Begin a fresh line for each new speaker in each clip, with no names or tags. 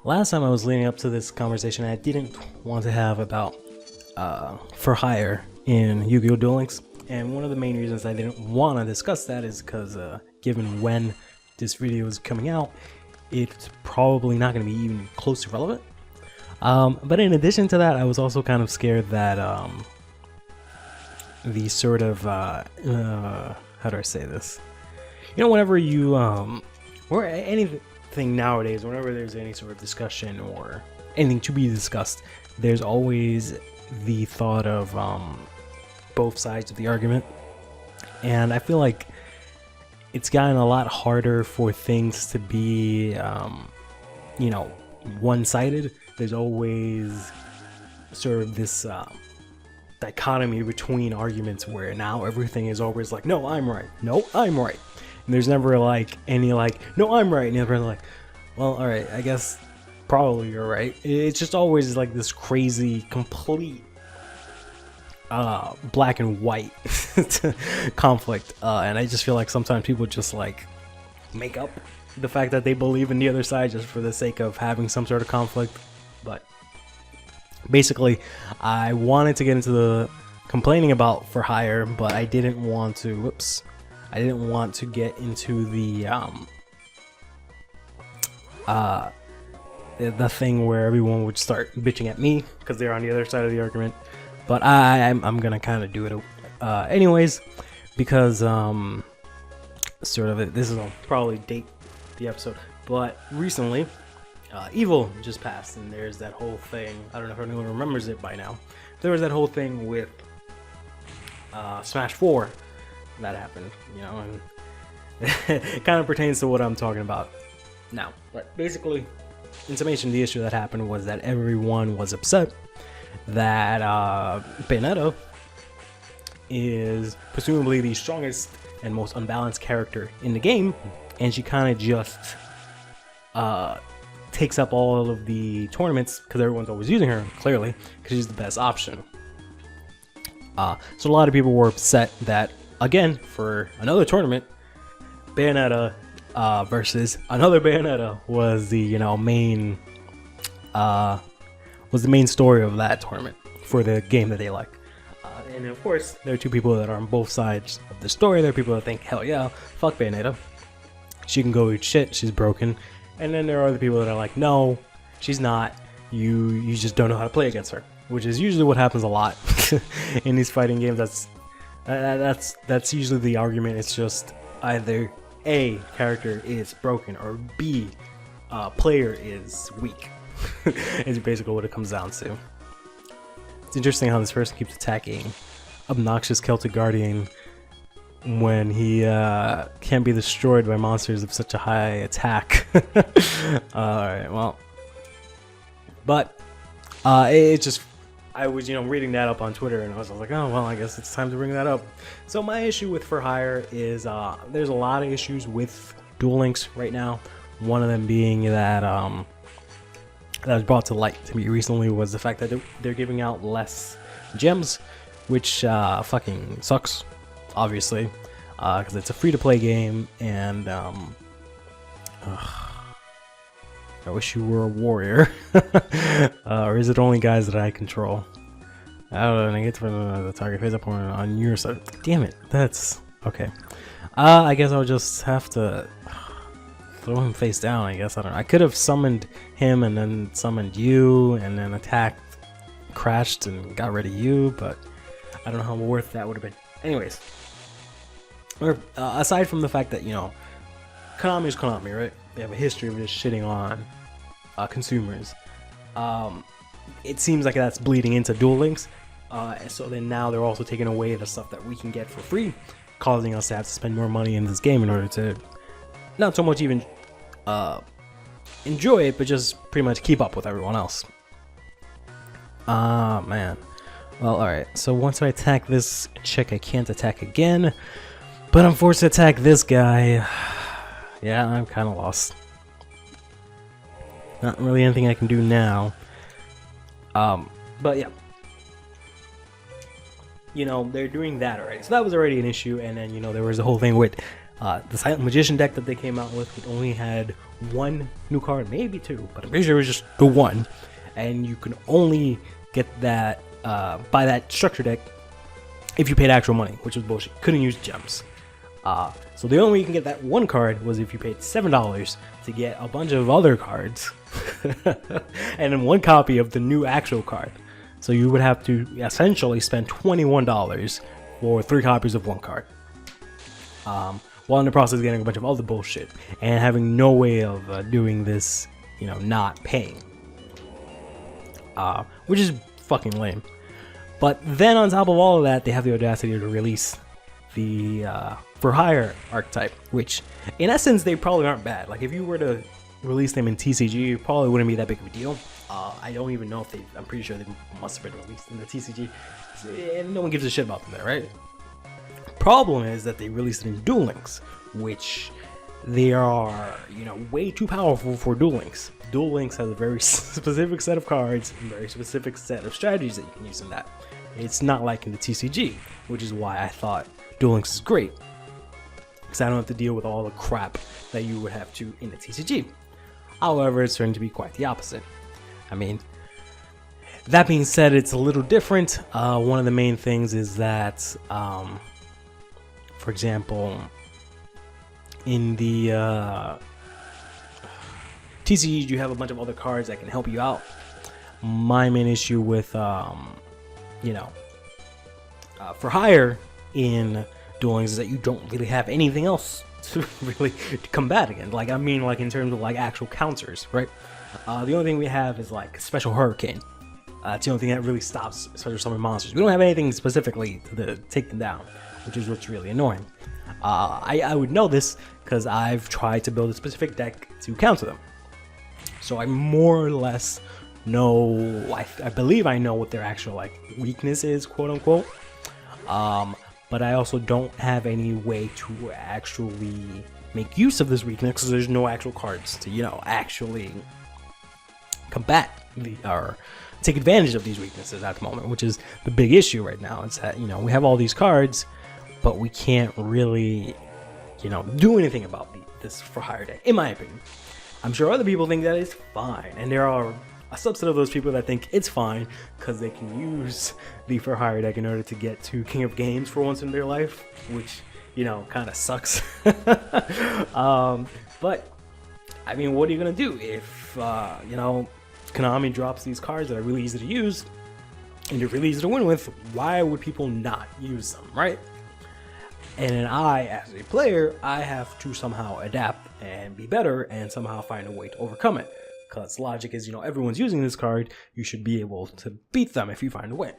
Last time I was leading up to this conversation, I didn't want to have about for hire in Yu-Gi-Oh! Duel Links, and one of the main reasons I didn't want to discuss that is because given when this video is coming out, it's probably not going to be even close to relevant. But in addition to that, I was also kind of scared that the sort of how do I say this? You know, whenever you or anything nowadays, whenever there's any sort of discussion or anything to be discussed, there's always the thought of both sides of the argument, and I feel like it's gotten a lot harder for things to be you know, one-sided. There's always sort of this dichotomy between arguments where now everything is always like, no, I'm right, no, I'm right, and there's never like any like, no, I'm right, and the other like, well, all right, I guess probably you're right. It's just always like this crazy complete black and white conflict, and I just feel like sometimes people just like make up the fact that they believe in the other side just for the sake of having some sort of conflict. But basically, I wanted to get into the complaining about for hire, but I didn't want to I didn't want to get into the thing where everyone would start bitching at me because they're on the other side of the argument. But I'm gonna kind of do it anyways, because sort of this is probably date the episode, but recently Evil just passed, and there's that whole thing. I don't know if anyone remembers it by now. There was that whole thing with Smash 4 that happened, you know, and it kind of pertains to what I'm talking about now. But basically, in summation, the issue that happened was that everyone was upset that Bayonetta is presumably the strongest and most unbalanced character in the game, and she kind of just takes up all of the tournaments because everyone's always using her, clearly, because she's the best option. So a lot of people were upset that, again, for another tournament, Bayonetta versus another Bayonetta was the, you know, main story of that tournament for the game that they like. And of course, there are two people that are on both sides of the story. There are people that think, hell yeah, fuck Bayonetta, she can go eat shit, she's broken. And then there are other people that are like, no, she's not, you just don't know how to play against her, which is usually what happens a lot in these fighting games. That's usually the argument. It's just either A, character is broken, or B, player is weak. It's basically what it comes down to. It's interesting how this person keeps attacking obnoxious Celtic Guardian when he can't be destroyed by monsters of such a high attack. Alright, well. But it just, I was, you know, reading that up on Twitter, and I was like, oh, well, I guess it's time to bring that up. So my issue with For Hire is there's a lot of issues with Duel Links right now. One of them being that that was brought to light to me recently was the fact that they're giving out less gems, which fucking sucks, obviously, because it's a free-to-play game, and I wish you were a warrior. Or is it only guys that I control? I don't know, and I get to the target face up on your side. Damn it, that's okay. I guess I'll just have to throw him face down, I guess. I don't know. I could have summoned him and then summoned you and then attacked, crashed, and got rid of you, but I don't know how worth that would have been. Anyways, aside from the fact that, you know, Konami is Konami, right? They have a history of just shitting on consumers. It seems like that's bleeding into Duel Links. So then now they're also taking away the stuff that we can get for free, causing us to have to spend more money in this game in order to not so much even enjoy it, but just pretty much keep up with everyone else. Man. Well, alright. So once I attack this chick, I can't attack again. But I'm forced to attack this guy. Yeah, I'm kind of lost. Not really anything I can do now. But yeah. You know, they're doing that already. So that was already an issue. And then, you know, there was the whole thing with The Silent Magician deck that they came out with, it only had one new card, maybe two, but I'm pretty sure it was just the one. And you can only get that, buy that structure deck if you paid actual money, which was bullshit. Couldn't use gems. So the only way you can get that one card was if you paid $7 to get a bunch of other cards and then one copy of the new actual card. So you would have to essentially spend $21 for 3 copies of one card. While in the process of getting a bunch of other bullshit and having no way of doing this, you know, not paying. Which is fucking lame. But then on top of all of that, they have the audacity to release the For Hire archetype, which in essence they probably aren't bad. Like if you were to release them in TCG, it probably wouldn't be that big of a deal. I don't even know if they, I'm pretty sure they must have been released in the TCG, and no one gives a shit about them there, right? Problem is that they released it in Duel Links, which they are, you know, way too powerful for Duel Links. Duel Links has a very specific set of cards, and very specific set of strategies that you can use in that. It's not like in the TCG, which is why I thought Duel Links is great, because I don't have to deal with all the crap that you would have to in the TCG. However, it's starting to be quite the opposite. I mean, that being said, it's a little different. One of the main things is that, for example, in the TCG, you have a bunch of other cards that can help you out. My main issue with, you know, For Hire in Duel Links is that you don't really have anything else to really combat against. Like, I mean, like in terms of like actual counters, right? The only thing we have is like Special Hurricane. It's the only thing that really stops special summon monsters. We don't have anything specifically to take them down, which is what's really annoying. I would know this because I've tried to build a specific deck to counter them. So I more or less know, I believe I know what their actual like weakness is, quote unquote. But I also don't have any way to actually make use of this weakness because there's no actual cards to, you know, actually combat or take advantage of these weaknesses at the moment, which is the big issue right now. It's that, you know, we have all these cards, but we can't really, you know, do anything about this For Hire deck, in my opinion. I'm sure other people think that it's fine, and there are a subset of those people that think it's fine because they can use the For Hire deck in order to get to King of Games for once in their life, which, you know, kind of sucks. But I mean, what are you gonna do if you know, Konami drops these cards that are really easy to use and they're really easy to win with? Why would people not use them, right? And then I, as a player, I have to somehow adapt and be better and somehow find a way to overcome it. Because logic is, you know, everyone's using this card, you should be able to beat them if you find a way.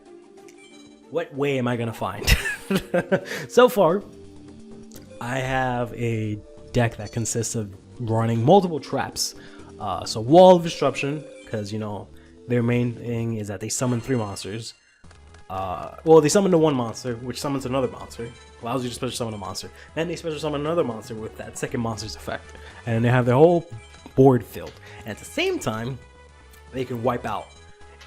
What way am I gonna find? So far, I have a deck that consists of running multiple traps. So Wall of Disruption, because, you know, their main thing is that they summon 3 monsters. Well, they summon the 1 monster, which summons another monster, allows you to special summon a monster. Then they special summon another monster with that second monster's effect. And they have their whole board filled. And at the same time, they can wipe out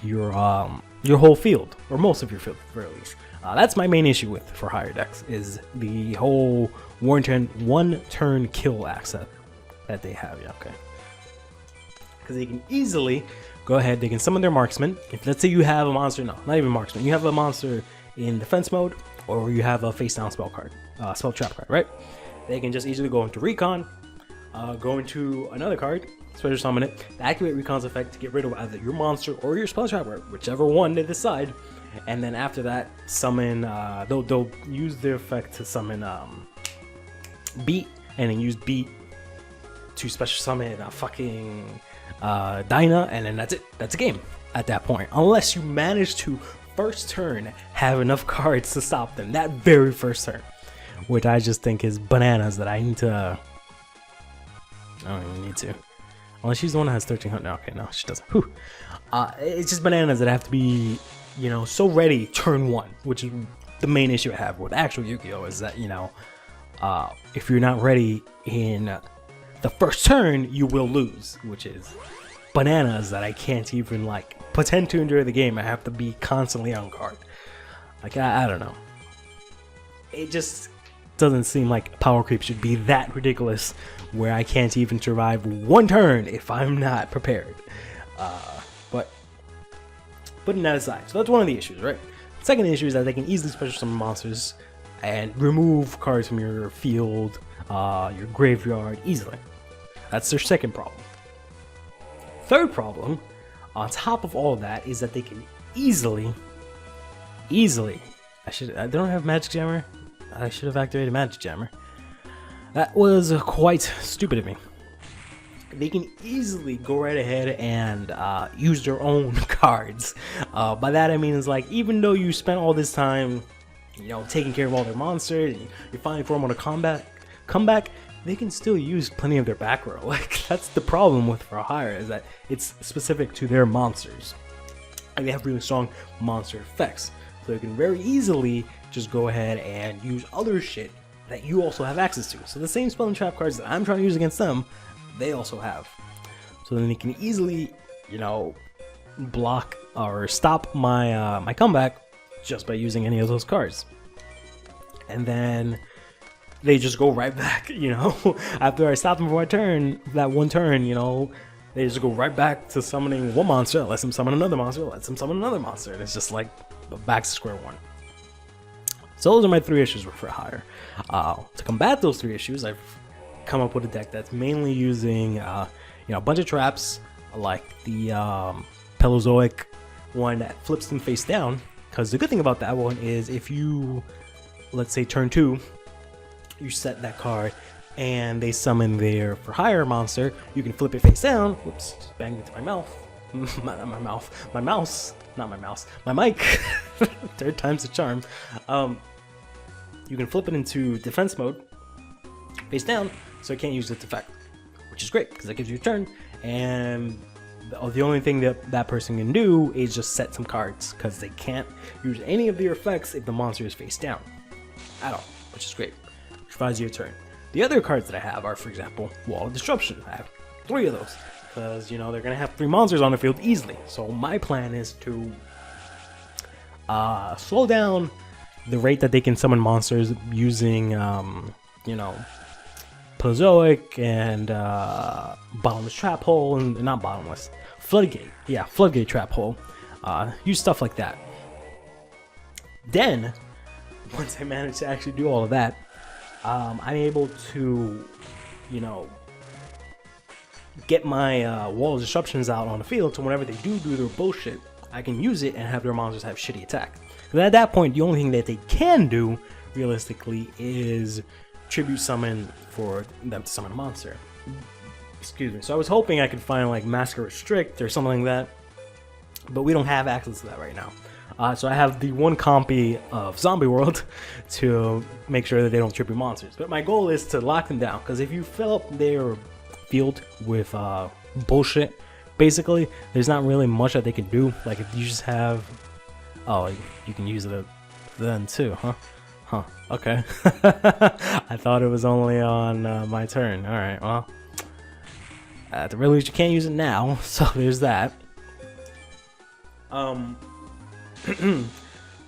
your whole field, or most of your field, at the very least. That's my main issue with For Hire decks, is the whole one turn kill access that they have. Yeah, okay. Because they can easily go ahead, they can summon their marksman. If, let's say you have a monster, no, not even marksman, you have a monster in defense mode, or you have a face down spell card, spell trap card, right? They can just easily go into recon, go into another card, special summon it, activate recon's effect to get rid of either your monster or your spell trap card, whichever one they decide. And then after that, summon, they'll use their effect to summon Beat, and then use Beat to special summon fucking Dinah, and then that's it. That's a game at that point, unless you manage to first turn have enough cards to stop them, that very first turn, which I just think is bananas. That I need to, I don't even need to, unless she's the one that has 1300. No, okay, no, she doesn't. Whew. It's just bananas that I have to be, you know, so ready turn 1, which is the main issue I have with actual Yu-Gi-Oh, is that, you know, if you're not ready in the first turn, you will lose, which is bananas that I can't even like pretend to enjoy the game. I have to be constantly on guard. Like, I don't know. It just, doesn't seem like power creep should be that ridiculous where I can't even survive one turn if I'm not prepared. But putting that aside, so that's one of the issues, right? Second issue is that they can easily special summon monsters and remove cards from your field, your graveyard easily. That's their second problem. Third problem, on top of all of that, is that they can easily, I don't have Magic Jammer. I should have activated Magic Jammer. That was quite stupid of me. They can easily go right ahead and use their own cards. By that I mean, it's like, even though you spent all this time, you know, taking care of all their monsters, and you're finally for them on a comeback, they can still use plenty of their back row. Like, that's the problem with For Hire, is that it's specific to their monsters. And they have really strong monster effects. So you can very easily just go ahead and use other shit that you also have access to. So the same spell and trap cards that I'm trying to use against them, they also have. So then they can easily, you know, block or stop my my comeback just by using any of those cards. And then they just go right back, you know. After I stop them for that one turn, you know, they just go right back to summoning one monster, lets them summon another monster, lets them summon another monster. And it's just like back to square one. So those are my 3 issues with For Hire. To combat those 3 issues, I've come up with a deck that's mainly using, you know, a bunch of traps, like the Paleozoic one that flips them face down. Because the good thing about that one is if you, let's say turn 2, you set that card and they summon their For Hire monster, you can flip it face down. Whoops, just banged into my mouth. My mic. Third time's the charm. You can flip it into defense mode, face down, so it can't use its effect, which is great because that gives you a turn. And the only thing that person can do is just set some cards, because they can't use any of their effects if the monster is face down at all, which is great. Which buys you a turn. The other cards that I have are, for example, Wall of Disruption. I have 3 of those because, you know, they're gonna have 3 monsters on the field easily. So my plan is to slow down the rate that they can summon monsters using, you know, Paleozoic and Bottomless Trap Hole, and not Bottomless, Floodgate. Yeah, Floodgate Trap Hole. Use stuff like that. Then, once I manage to actually do all of that, I'm able to, you know, get my Wall of Disruptions out on the field, so whenever they do their bullshit, I can use it and have their monsters have shitty attack. Because at that point, the only thing that they can do, realistically, is tribute summon for them to summon a monster. Excuse me. So I was hoping I could find like Massacre Restrict or something like that, but we don't have access to that right now. So I have the one copy of Zombie World to make sure that they don't tribute monsters. But my goal is to lock them down, because if you fill up their field with bullshit, basically, there's not really much that they can do. Like if you just have, oh, you can use it then too, huh? Huh, okay. I thought it was only on my turn. Alright, well, at the very least you can't use it now, so there's that.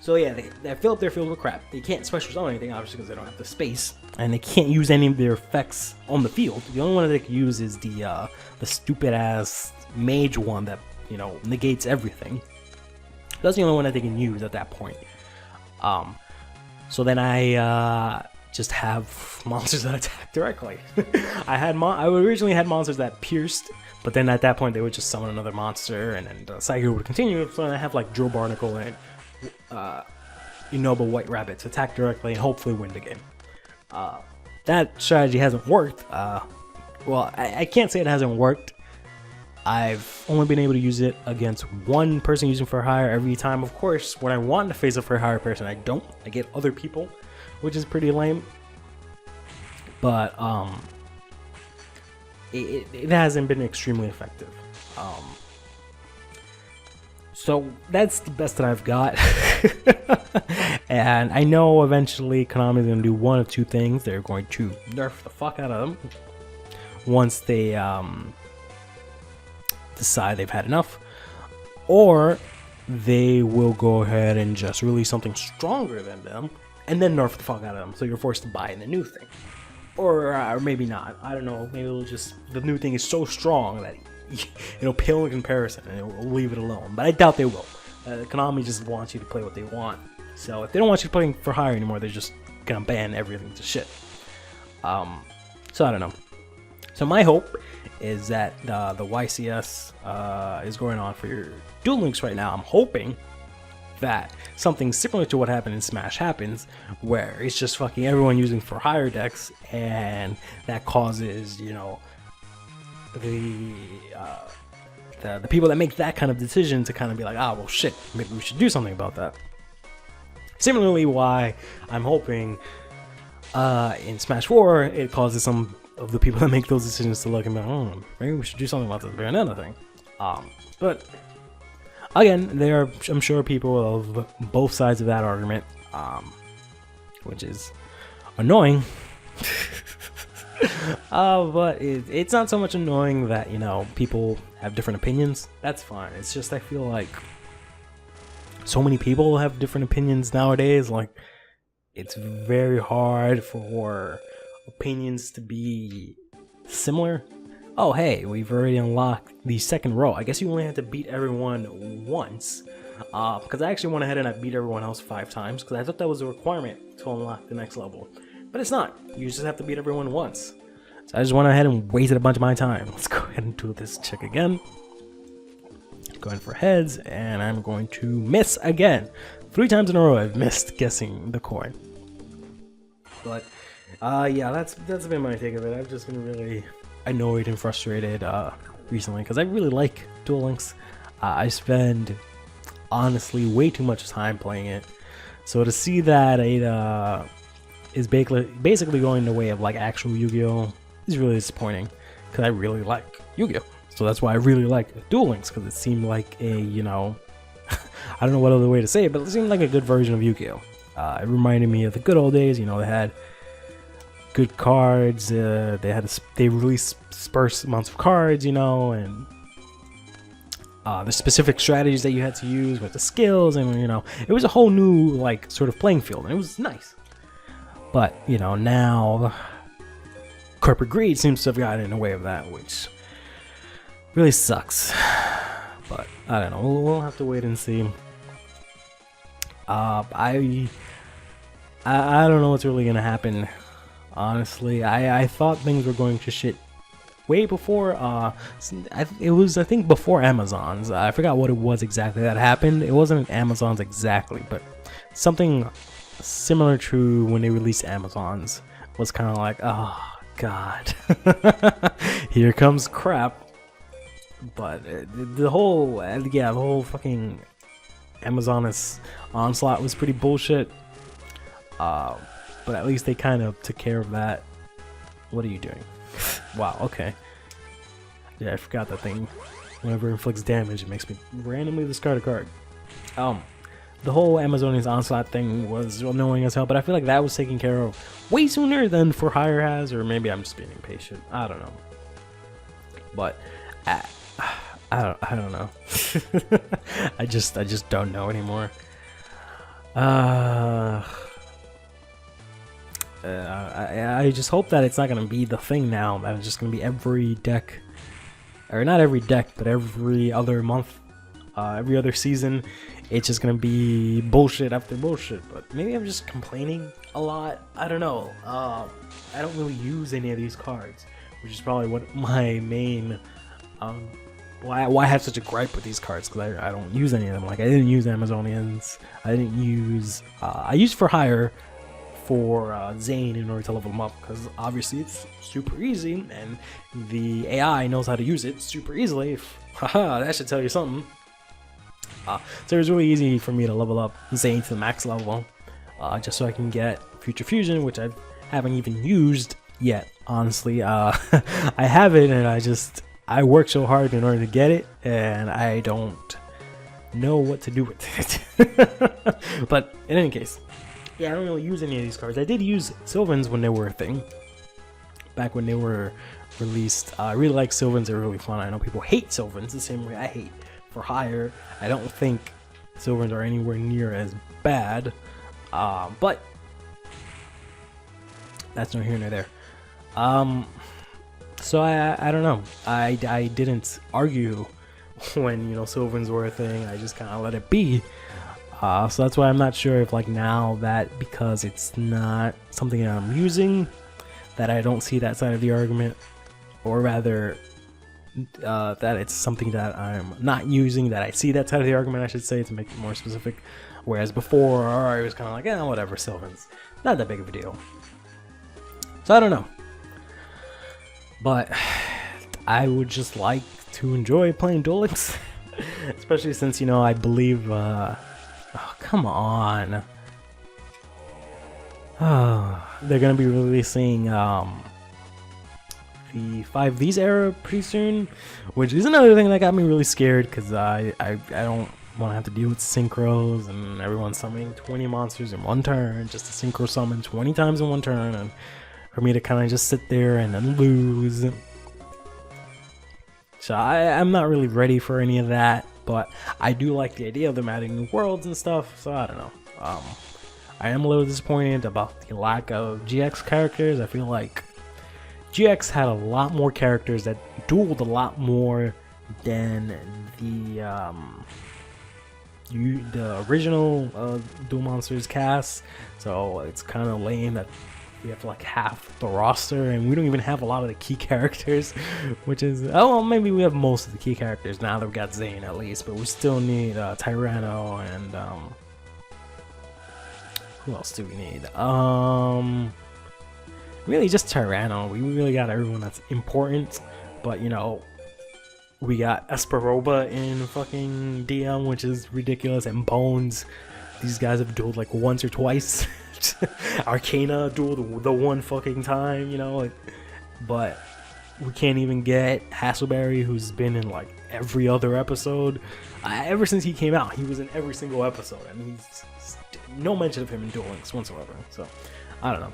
So yeah, they fill up their field with crap. They can't special summon anything, obviously, because they don't have the space, and they can't use any of their effects on the field. The only one that they can use is the stupid ass mage one that, you know, negates everything. That's the only one that they can use at that point. So then I just have monsters that attack directly. I originally had monsters that pierced, but then at that point they would just summon another monster, and then Pikeru would continue. So then I have like Drill Barnacle and Inoba White Rabbit to attack directly and hopefully win the game. That strategy hasn't worked. Well, I can't say it hasn't worked. I've only been able to use it against one person using For Hire every time. Of course, when I want to face a For Hire person, I don't. I get other people, which is pretty lame. But it hasn't been extremely effective. So that's the best that I've got. And I know eventually Konami's going to do one of 2 things. They're going to nerf the fuck out of them once they decide they've had enough, or they will go ahead and just release something stronger than them and then nerf the fuck out of them, so you're forced to buy the new thing. Or maybe not. I don't know. Maybe it'll just, the new thing is so strong that it'll pale in comparison, and it'll leave it alone. But I doubt they will. Konami just wants you to play what they want. So if they don't want you playing for hire anymore, they're just gonna ban everything to shit. So I don't know. So my hope is that the YCS is going on for your Duel Links right now. I'm hoping that something similar to what happened in Smash happens, where it's just fucking everyone using for hire decks, and that causes, you know, the people that make that kind of decision to kind of be like, ah, well shit, maybe we should do something about that. Similarly, why I'm hoping in Smash 4 it causes some of the people that make those decisions to look and be like, oh, maybe we should do something about this Bayonetta thing. But again, there are, I'm sure, people of both sides of that argument, which is annoying. But it's not so much annoying that, you know, people have different opinions. That's fine. It's just, I feel like so many people have different opinions nowadays. Like, it's very hard for opinions to be similar. Oh, hey, we've already unlocked the second row. I guess you only had to beat everyone once. Because I actually went ahead and I beat everyone else 5 times, because I thought that was a requirement to unlock the next level. But it's not. You just have to beat everyone once. So I just went ahead and wasted a bunch of my time. Let's go ahead and do this check again. Going for heads, and I'm going to miss again. 3 times in a row I've missed guessing the coin. But yeah, that's been my take of it. I've just been really annoyed and frustrated recently, because I really like Duel Links. I spend honestly way too much time playing it, so to see that it is basically going the way of like actual Yu-Gi-Oh is really disappointing, because I really like Yu-Gi-Oh. So that's why I really like Duel Links, because it seemed like a, you know, I don't know what other way to say it, but it seemed like a good version of Yu-Gi-Oh. It reminded me of the good old days. You know, they had good cards. They released sparse amounts of cards, you know, and the specific strategies that you had to use with the skills, and you know, it was a whole new like sort of playing field, and it was nice. But you know, now corporate greed seems to have gotten in the way of that, which really sucks. But I don't know. We'll have to wait and see. I don't know what's really gonna happen. Honestly, I thought things were going to shit way before. It was, I think, before Amazon's. I forgot what it was exactly that happened. It wasn't Amazon's exactly, but something similar to when they released Amazon's was kind of like, oh god, here comes crap. But the whole fucking Amazon's onslaught was pretty bullshit. But at least they kind of took care of that. What are you doing? Wow, okay. Yeah, I forgot that thing. Whenever it inflicts damage, it makes me randomly discard a card. The whole Amazonian's onslaught thing was annoying as hell, but I feel like that was taken care of way sooner than For Hire has, or maybe I'm just being impatient. I don't know. But I don't know. I just don't know anymore. I just hope that it's not gonna be the thing now, that it's just gonna be every deck, or not every deck, but every other month, every other season, it's just gonna be bullshit after bullshit. But maybe I'm just complaining a lot. I don't know. I don't really use any of these cards, which is probably what my main why I have such a gripe with these cards, because I don't use any of them. Like, I didn't use Amazonians. I didn't use I used For Hire for Zane in order to level him up, because obviously it's super easy and the AI knows how to use it super easily. Haha, that should tell you something. So it was really easy for me to level up Zane to the max level, just so I can get Future Fusion, which I haven't even used yet, honestly. I have it, and I worked so hard in order to get it, and I don't know what to do with it. But in any case, yeah, I don't really use any of these cards. I did use Sylvans when they were a thing, back when they were released. I really like Sylvans. They're really fun. I know people hate Sylvans the same way I hate For Hire. I don't think Sylvans are anywhere near as bad, but that's no here nor there. So I don't know. I didn't argue when, you know, Sylvans were a thing. I just kind of let it be. So that's why I'm not sure if, like, now that because it's not something that I'm using, that I don't see that side of the argument, or rather that it's something that I'm not using that I see that side of the argument, I should say, to make it more specific. Whereas before, I was kind of like, yeah, whatever, Sylvans, not that big of a deal. So I don't know. But I would just like to enjoy playing Duel Links, especially since, you know, I believe, oh, come on. Oh, they're going to be releasing the 5Vs era pretty soon, which is another thing that got me really scared, because I don't want to have to deal with synchros and everyone summoning 20 monsters in one turn, just to synchro summon 20 times in one turn, and for me to kind of just sit there and then lose. So I'm not really ready for any of that, but I do like the idea of them adding new worlds and stuff, so I don't know. I am a little disappointed about the lack of GX characters. I feel like GX had a lot more characters that dueled a lot more than the original Duel Monsters cast, so it's kind of lame that we have like half the roster and we don't even have a lot of the key characters, which is, oh well, maybe we have most of the key characters now that we got Zane at least, but we still need Tyranno and who else do we need? Really just Tyranno. We really got everyone that's important, but you know, we got Esperoba in fucking DM, which is ridiculous, and Bones. These guys have dueled like once or twice. Arcana dueled the one fucking time, you know, like, but we can't even get Hasselberry, who's been in like every other episode. Ever since he came out, he was in every single episode, and he's no mention of him in Duel Links whatsoever. So I don't know.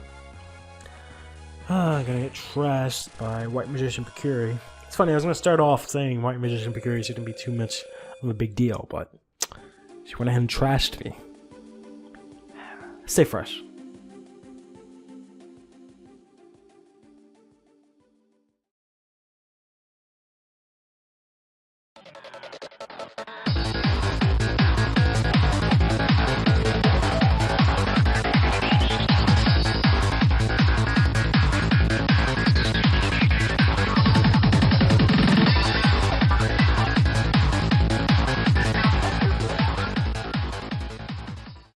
I'm gonna get trashed by White Magician Pikeru. It's funny, I was gonna start off saying White Magician Pikeru shouldn't be too much of a big deal, but she went ahead and trashed me. Stay fresh.